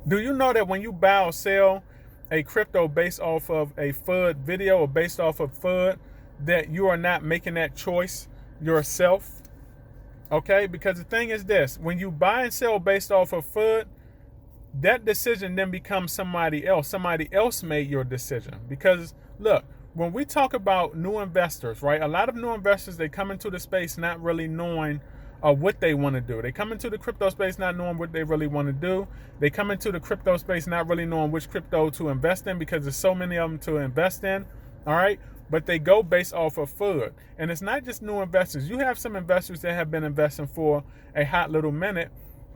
Do you know that when you buy or sell a crypto based off of a FUD video or based off of FUD, that you are not making that choice yourself? Okay, because the thing is this: when you buy and sell based off of FUD, that decision then becomes somebody else. Somebody else made your decision. Because look, when we talk about new investors, right? A lot of new investors, they come into the space not really knowing what they want to do. They come into the crypto space not knowing what they really want to do. They come into the crypto space not really knowing which crypto to invest in because there's so many of them to invest in. All right. But they go based off of FUD. And it's not just new investors. You have some investors that have been investing for a hot little minute.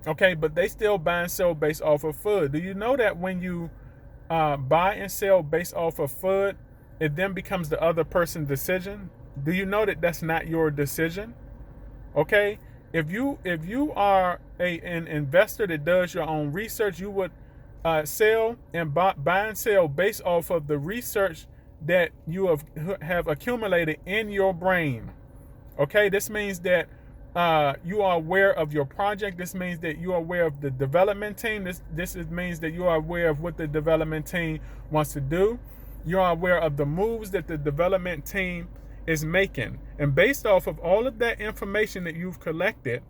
Okay, but they still buy and sell based off of FUD. Do you know that when you buy and sell based off of FUD, it then becomes the other person's decision? Do you know that that's not your decision? Okay, if you are an investor that does your own research, you would sell and buy and sell based off of the research that you have accumulated in your brain. Okay, this means that you are aware of your project. This means that you are aware of the development team. This means that you are aware of what the development team wants to do. You are aware of the moves that the development team is making. And based off of all of that information that you've collected,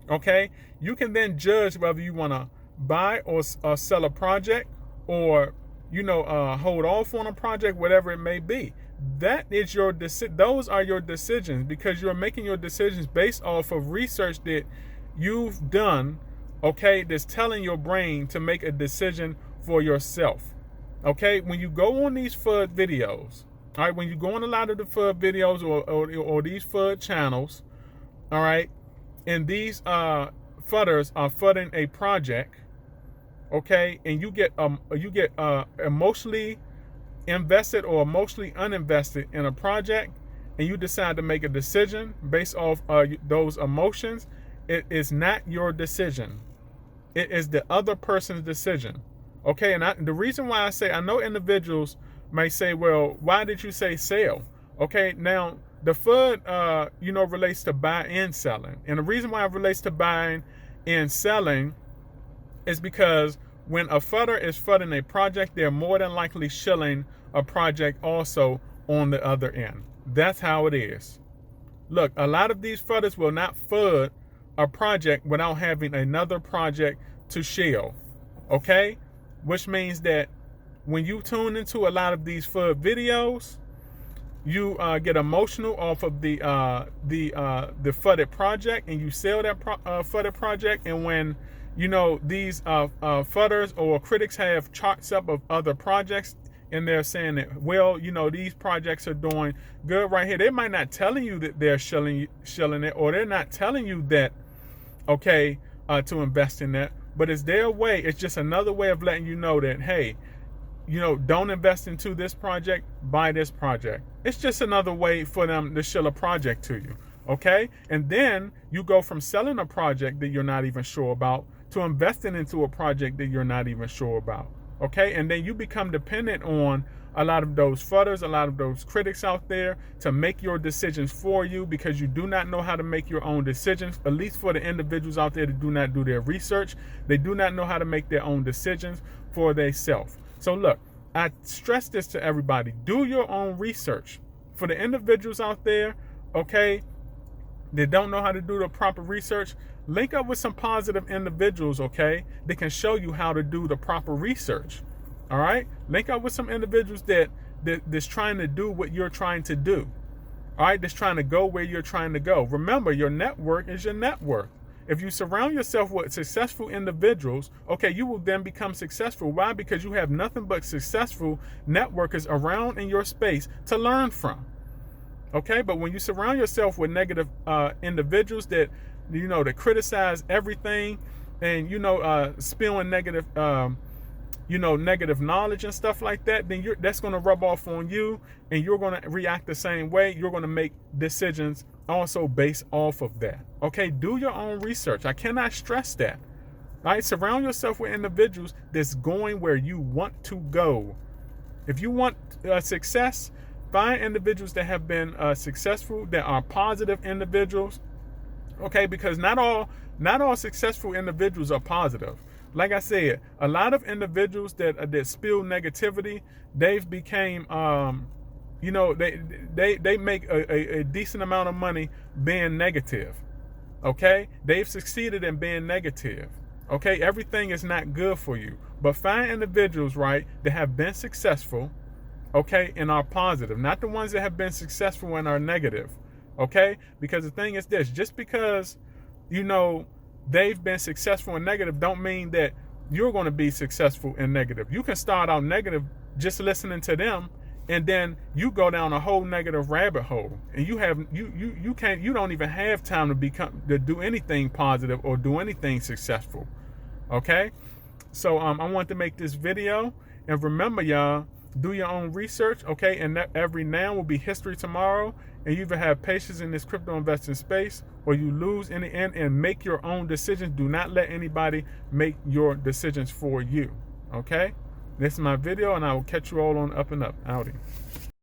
okay, you can then judge whether you want to buy or sell a project, or hold off on a project, whatever it may be. That is your those are your decisions, because you're making your decisions based off of research that you've done, okay, that's telling your brain to make a decision for yourself. Okay, when you go on these FUD videos, all right, when you go on a lot of the FUD videos or these FUD channels, all right, and these FUDders are FUDding a project, okay, and you get emotionally invested or emotionally uninvested in a project, and you decide to make a decision based off those emotions, it is not your decision. It is the other person's decision. Okay, and the reason why I say, I know individuals may say, well, why did you say sell? Okay, now the FUD relates to buy and selling. And the reason why it relates to buying and selling is because when a FUDder is FUDding a project, they're more than likely shilling a project also on the other end. That's how it is. Look, a lot of these FUDders will not FUD a project without having another project to shill. Okay? Which means that when you tune into a lot of these FUD videos, you get emotional off of the FUDded project, and you sell that FUDded project. And when these FUDders or critics have charts up of other projects, and they're saying that, well, these projects are doing good right here. They might not telling you that they're shilling it, or they're not telling you that, okay, to invest in that. But it's their way. It's just another way of letting you know that, hey, don't invest into this project, buy this project. It's just another way for them to shill a project to you. Okay? And then you go from selling a project that you're not even sure about to investing into a project that you're not even sure about. Okay? And then you become dependent on a lot of those FUDders, a lot of those critics out there to make your decisions for you, because you do not know how to make your own decisions. At least for the individuals out there that do not do their research, they do not know how to make their own decisions for themselves. So look, I stress this to everybody. Do your own research. For the individuals out there, okay, that don't know how to do the proper research, link up with some positive individuals, okay, that can show you how to do the proper research. All right? Link up with some individuals that's trying to do what you're trying to do. All right? That's trying to go where you're trying to go. Remember, your network is your net worth. If you surround yourself with successful individuals, okay, you will then become successful. Why? Because you have nothing but successful networkers around in your space to learn from. Okay? But when you surround yourself with negative individuals that, that criticize everything and, spewing negative negative knowledge and stuff like that, then that's going to rub off on you, and you're going to react the same way. You're going to make decisions also based off of that. Okay, do your own research. I cannot stress that. All right, surround yourself with individuals that's going where you want to go. If you want success, find individuals that have been successful, that are positive individuals. Okay, because not all successful individuals are positive. like I said, a lot of individuals that spill negativity, they've became, you know, they make a decent amount of money being negative. Okay, they've succeeded in being negative. Okay, everything is not good for you, but find individuals, right, that have been successful, okay, and are positive, not the ones that have been successful and are negative. Okay, because the thing is this: just because, you know, they've been successful and negative, don't mean that you're going to be successful and negative. You can start out negative just listening to them, and then you go down a whole negative rabbit hole, and you don't even have time to do anything positive or do anything successful. Okay, so I want to make this video, and remember, y'all, do your own research. Okay, and every now will be history tomorrow, and you either have patience in this crypto investing space, or you lose in the end, and make your own decisions. Do not let anybody make your decisions for you. Okay, this is my video, and I will catch you all on Up and Up. Outie.